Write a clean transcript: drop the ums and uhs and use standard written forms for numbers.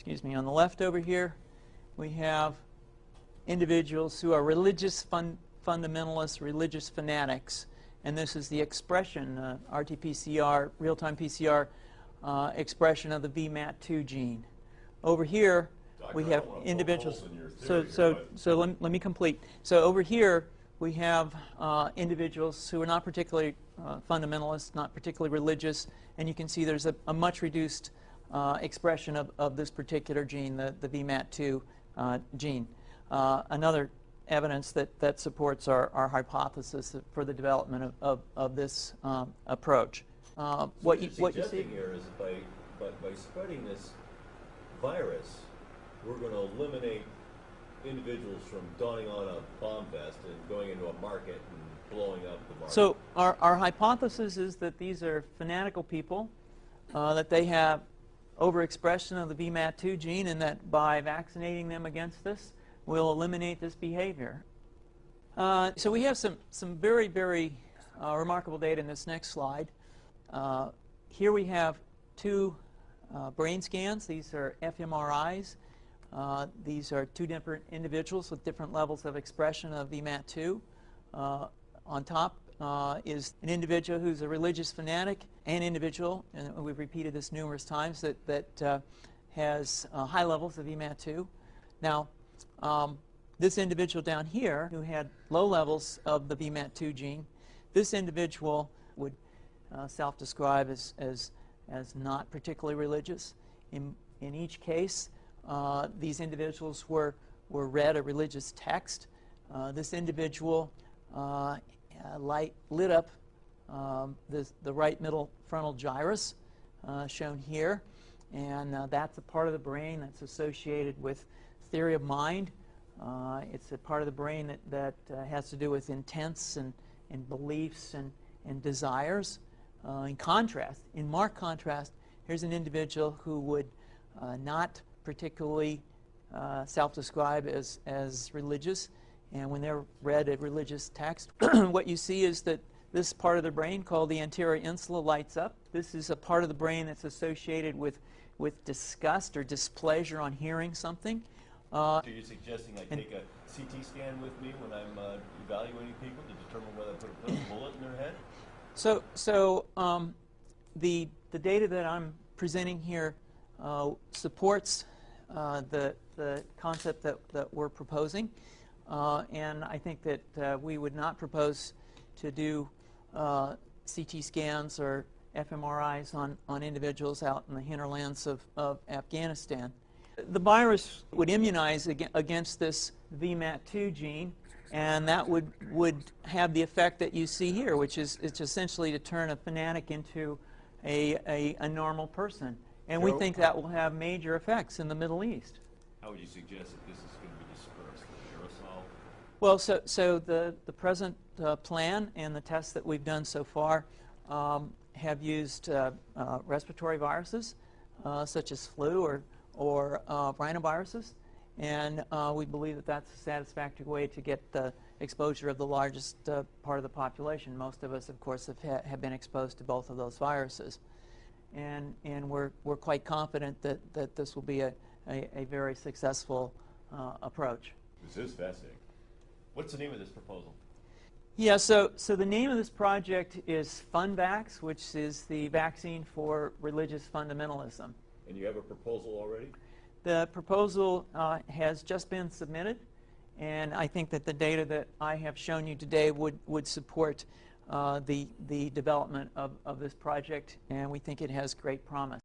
excuse me, on the left over here, we have individuals who are religious fundamentalists, religious fanatics, and this is the expression, RT-PCR, real-time PCR expression of the VMAT2 gene. Over here, we have individuals. So let me complete. So over here, we have individuals who are not particularly fundamentalist, not particularly religious, and you can see there's a much reduced expression of this particular gene, the VMAT2 gene. Another evidence that supports our hypothesis for the development of this approach. What you see here is by spreading this virus, we're going to eliminate individuals from donning on a bomb vest and going into a market and blowing up the market. So our hypothesis is that these are fanatical people, that they have overexpression of the VMAT2 gene, and that by vaccinating them against this, we'll eliminate this behavior. So we have some very, very remarkable data in this next slide. Here we have two brain scans. These are fMRIs. These are two different individuals with different levels of expression of VMAT2. On top is an individual who's a religious fanatic, an individual, and we've repeated this numerous times, that has high levels of VMAT2. Now, this individual down here who had low levels of the VMAT2 gene, this individual would self-describe as not particularly religious. In each case, these individuals were read a religious text. This individual lit up the right middle frontal gyrus, shown here, and that's a part of the brain that's associated with theory of mind. It's a part of the brain that has to do with intents and beliefs and desires. In contrast, in marked contrast, here's an individual who would not particularly self-describe as religious, and when they're read a religious text, what you see is that this part of the brain called the anterior insula lights up. This is a part of the brain that's associated with disgust or displeasure on hearing something. So you're suggesting I take a CT scan with me when I'm evaluating people to determine whether I put a bullet in their head? So the data that I'm presenting here supports the concept that we're proposing, and I think that we would not propose to do CT scans or fMRIs on individuals out in the hinterlands of Afghanistan. The virus would immunize against this VMAT2 gene, and that would have the effect that you see here, which is it's essentially to turn a fanatic into a normal person. And we think that will have major effects in the Middle East. How would you suggest that this is going to be dispersed? Aerosol? Well, so the present plan and the tests that we've done so far have used respiratory viruses, such as flu or rhinoviruses, and we believe that that's a satisfactory way to get the exposure of the largest part of the population. Most of us, of course, have been exposed to both of those viruses, and we're quite confident that this will be a very successful approach. This is fascinating. What's the name of this proposal? Yeah, so the name of this project is Funvax, which is the vaccine for religious fundamentalism. And you have a proposal already? The proposal has just been submitted, and I think that the data that I have shown you today would support the development of this project, and we think it has great promise.